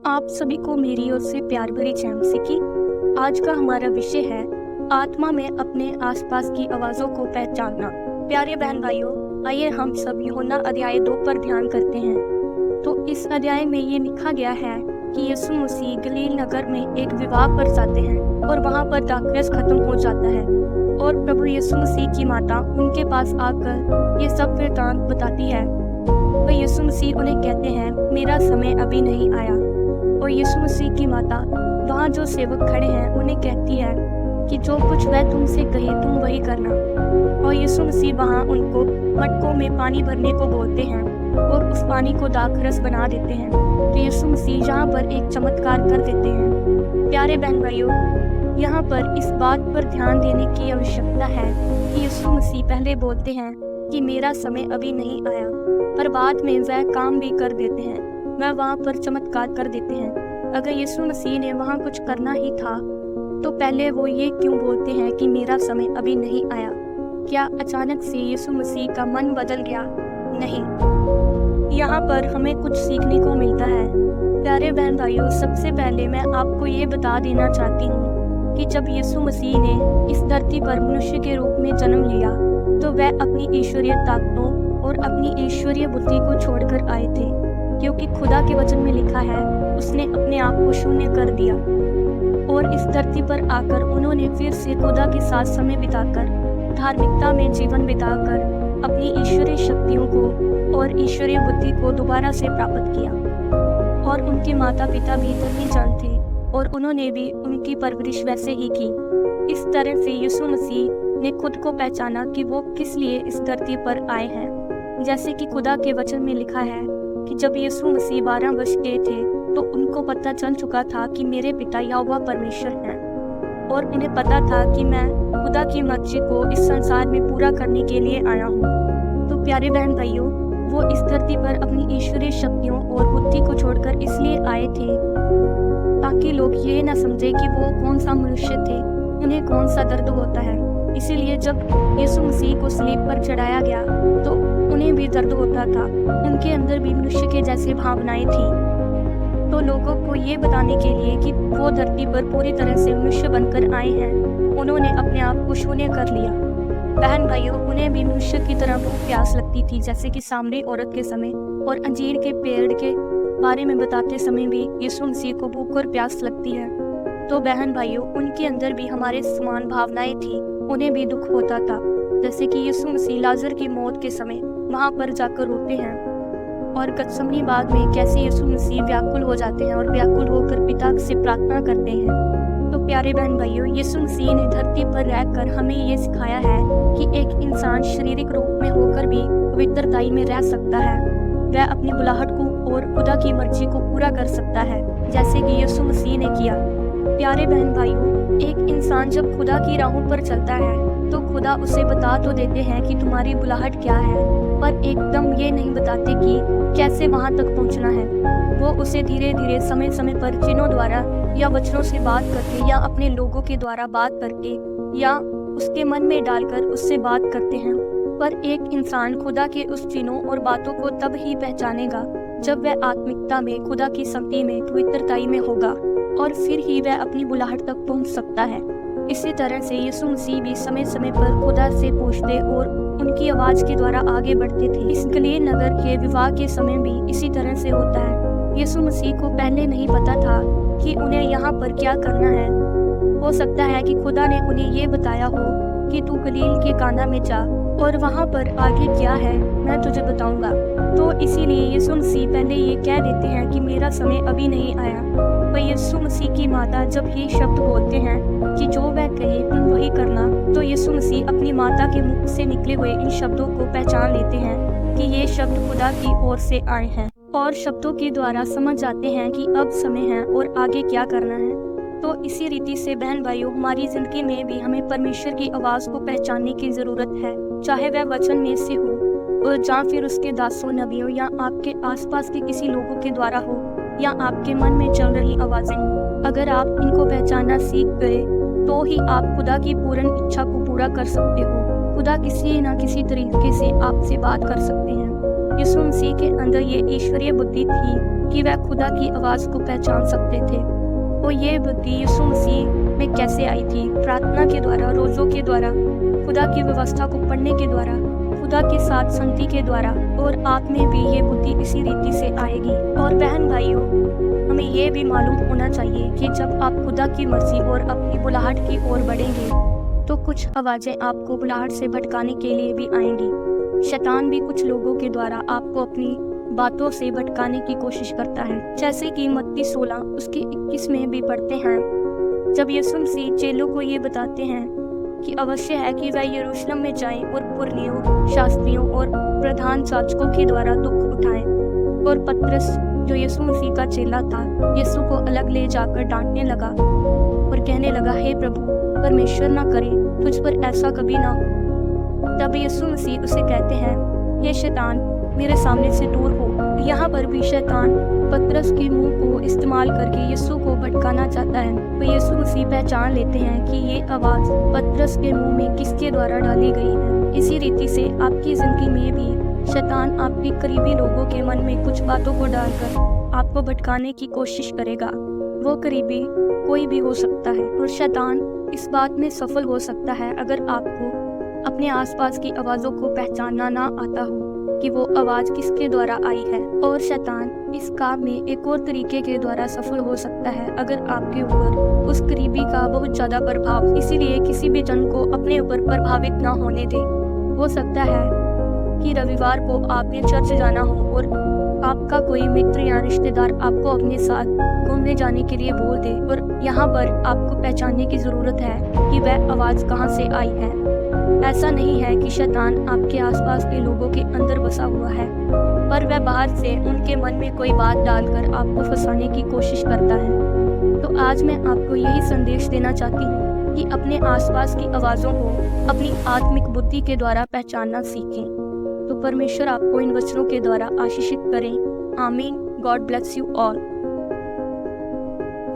आप सभी को मेरी ओर से प्यार भरी जय मसीह की। आज का हमारा विषय है आत्मा में अपने आसपास की आवाज़ों को पहचानना। प्यारे बहन भाइयों, आइए हम सब यूहन्ना अध्याय 2 पर ध्यान करते हैं। तो इस अध्याय में ये लिखा गया है कि यीशु मसीह गलील नगर में एक विवाह पर जाते हैं और वहाँ पर दाखरस खत्म हो जाता है और प्रभु यीशु मसीह की माता उनके पास आकर ये सब वृतांत बताती है। तो यीशु मसीह उन्हें कहते हैं, मेरा समय अभी नहीं आया। और यीशु मसीह की माता वहाँ जो सेवक खड़े हैं उन्हें कहती है कि जो कुछ वह तुमसे कहे तुम वही करना। और यीशु मसीह वहाँ उनको मटकों में पानी भरने को बोलते हैं और उस पानी को दाखरस बना देते हैं। तो यीशु मसीह यहाँ पर एक चमत्कार कर देते हैं। प्यारे बहन भाइयों, यहाँ पर इस बात पर ध्यान देने की आवश्यकता है कि यीशु मसीह पहले बोलते हैं कि मेरा समय अभी नहीं आया, पर बाद में वह काम भी कर देते हैं, वह वहाँ पर चमत्कार कर देते हैं। अगर यीशु मसीह ने वहाँ कुछ करना ही था तो पहले वो ये क्यों बोलते हैं कि मेरा समय अभी नहीं आया? क्या अचानक से यीशु मसीह का मन बदल गया? नहीं, यहाँ पर हमें कुछ सीखने को मिलता है। प्यारे बहन भाइयों, सबसे पहले मैं आपको ये बता देना चाहती हूँ कि जब यीशु मसीह ने इस धरती पर मनुष्य के रूप में जन्म लिया तो वह अपनी ईश्वरीय ताकतों और अपनी ईश्वरीय बुद्धि को छोड़कर आए थे, क्योंकि खुदा के वचन में लिखा है उसने अपने आप को शून्य कर दिया और इस धरती पर आकर उन्होंने फिर से खुदा के साथ समय बिताकर धार्मिकता में जीवन बिताकर अपनी ईश्वरीय शक्तियों को और ईश्वरीय बुद्धि को दोबारा से प्राप्त किया। और उनके माता पिता भी धर्मी जन थे और उन्होंने भी उनकी परवरिश वैसे ही की। इस तरह से यीशु मसीह ने खुद को पहचाना कि वो किस लिए इस धरती पर आए हैं। जैसे कि खुदा के वचन में लिखा है कि जब यीशु मसीह 12 वर्ष के थे तो उनको पता चल चुका था कि मेरे पिता यहोवा परमेश्वर हैं और उन्हें पता था कि मैं खुदा की मर्जी को इस संसार में पूरा करने के लिए आया हूँ। तो प्यारे बहन भाइयों, वो इस धरती पर अपनी ईश्वरीय शक्तियों और बुद्धि को छोड़कर इसलिए आए थे ताकि लोग ये न समझे कि वो कौन सा मनुष्य थे, उन्हें कौन सा दर्द होता है। इसीलिए जब यीशु मसीह को सलीब पर चढ़ाया गया तो उन्हें भी दर्द होता था, उनके अंदर भी मनुष्य के जैसे भावनाएं थी। तो लोगों को ये बताने के लिए कि वो धरती पर पूरी तरह से मनुष्य बनकर आए हैं, उन्होंने अपने आप को शून्य कर लिया। बहन भाइयों, उन्हें भी मनुष्य की तरह भूख प्यास लगती थी, जैसे कि सामरी औरत के समय और अंजीर के पेड़ के बारे में बताते समय भी यीशु मसीह को भूख और प्यास लगती है। तो बहन भाइयों, उनके अंदर भी हमारे समान भावनाएं थी, उन्हें भी दुख होता था। जैसे कि यीशु मसीह लाजर की मौत के समय वहां पर जाकर रोते हैं और गतसमनी बाग में कैसे यीशु मसीह व्याकुल हो जाते हैं और व्याकुल होकर पिता से प्रार्थना करते हैं। तो प्यारे बहन भाइयों, यीशु मसीह ने धरती पर रहकर हमें ये सिखाया है कि एक इंसान शारीरिक रूप में होकर भी पवित्रताई में रह सकता है, वह अपनी बुलाहट को और खुदा की मर्जी को पूरा कर सकता है, जैसे कि यीशु मसीह ने किया। प्यारे बहन भाइयों, एक इंसान जब खुदा की राहों पर चलता है तो खुदा उसे बता तो देते हैं कि तुम्हारी बुलाहट क्या है, पर एकदम ये नहीं बताते कि कैसे वहां तक पहुंचना है। वो उसे धीरे धीरे समय समय पर चिन्हों द्वारा या वचनों से बात करके या अपने लोगों के द्वारा बात करके या उसके मन में डालकर उससे बात करते हैं। पर एक इंसान खुदा के उस चिन्हों और बातों को तब ही पहचानेगा जब वह आत्मिकता में खुदा की संगति में पवित्रताई में होगा और फिर ही वह अपनी बुलाहट तक पहुंच सकता है। इसी तरह से यीशु मसीह भी समय समय पर खुदा से पूछते और उनकी आवाज के द्वारा आगे बढ़ते थे। इस गलील नगर के विवाह के समय भी इसी तरह से होता है। यीशु मसीह को पहले नहीं पता था कि उन्हें यहाँ पर क्या करना है। हो सकता है कि खुदा ने उन्हें ये बताया हो कि तू गलील के काना में जा और वहाँ पर आगे क्या है मैं तुझे बताऊंगा। तो इसीलिए यीशु मसीह पहले ये कह देते हैं कि मेरा समय अभी नहीं आया। पर यीशु मसीह की माता जब ये शब्द बोलते हैं कि जो वह कहे तुम वही करना, तो यीशु मसीह अपनी माता के मुख से निकले हुए इन शब्दों को पहचान लेते हैं कि ये शब्द खुदा की ओर से आए हैं और शब्दों के द्वारा समझ जाते हैं कि अब समय है और आगे क्या करना है। तो इसी रीति से बहन भाइयों, हमारी जिंदगी में भी हमें परमेश्वर की आवाज को पहचानने की जरूरत है, चाहे वह वचन में से हो और या फिर उसके दासों, नबियों या आपके आसपास के किसी लोगों के द्वारा हो या आपके मन में चल रही आवाजें। अगर आप इनको पहचानना सीख गए तो ही आप खुदा की पूर्ण इच्छा को पूरा कर सकते हो। खुदा किसी न किसी तरीके से आपसे बात कर सकते हैं। यीशु मसीह के अंदर ये ईश्वरीय बुद्धि थी कि वह खुदा की आवाज़ को पहचान सकते थे। तो ये बुद्धि यीशु मसीह में कैसे आई थी? प्रार्थना के द्वारा, रोज़ों के द्वारा, खुदा की व्यवस्था को पढ़ने के द्वारा, खुदा के साथ संगति के द्वारा, और आप में भी ये बुद्धि इसी रीति से आएगी। और बहन भाइयों, हमें ये भी मालूम होना चाहिए कि जब आप खुदा की मर्जी और अपनी बुलाहट की ओर बढ़ेंगे तो कुछ आवाज़ें आपको बुलाहट से भटकाने के लिए भी आएंगी। शैतान भी कुछ लोगों के द्वारा आपको अपनी बातों से भटकाने की कोशिश करता है, जैसे कि मत्ती 16 उसके 21 में भी पढ़ते हैं, जब यीशु मसीह चेलों को ये बताते हैं कि अवश्य है कि वह यरूशलेम में जाएं और पुरनियों, शास्त्रियों और प्रधान याजकों के द्वारा दुख उठाएं। और पतरस, जो यीशु मसीह का चेला था, यीशु को अलग ले जाकर डांटने लगा और कहने लगा, हे प्रभु, परमेश्वर ना करे तुझ पर ऐसा कभी ना हो। तब यीशु मसीह उसे कहते हैं, हे शैतान, मेरे सामने से दूर हो। यहाँ पर भी शैतान पतरस के मुंह को इस्तेमाल करके यीशु को भटकाना चाहता है। तो यीशु मसीह पहचान लेते हैं कि ये आवाज़ पतरस के मुंह में किसके द्वारा डाली गई है। इसी रीति से आपकी जिंदगी में भी शैतान आपके करीबी लोगों के मन में कुछ बातों को डालकर आपको भटकाने की कोशिश करेगा। वो करीबी कोई भी हो सकता है, और शैतान इस बात में सफल हो सकता है अगर आपको अपने आसपास की आवाज़ों को पहचानना ना आता हो कि वो आवाज़ किसके द्वारा आई है। और शैतान इस काम में एक और तरीके के द्वारा सफल हो सकता है अगर आपके ऊपर उस करीबी का बहुत ज़्यादा प्रभाव, इसीलिए किसी भी जन को अपने ऊपर प्रभावित ना होने दे। हो सकता है कि रविवार को आपने चर्च जाना हो और आपका कोई मित्र या रिश्तेदार आपको अपने साथ घूमने जाने के लिए बोल दे, और यहाँ पर आपको पहचानने की ज़रूरत है कि वह आवाज़ कहाँ से आई है। ऐसा नहीं है कि शैतान आपके आसपास के लोगों के अंदर बसा हुआ है, पर वह बाहर से उनके मन में कोई बात डालकर आपको फंसाने की कोशिश करता है। तो आज मैं आपको यही संदेश देना चाहती हूँ कि अपने आसपास की आवाज़ों को अपनी आत्मिक बुद्धि के द्वारा पहचानना सीखें। तो परमेश्वर आपको इन वचनों के द्वारा आशीषित करें। आमीन। God bless you all.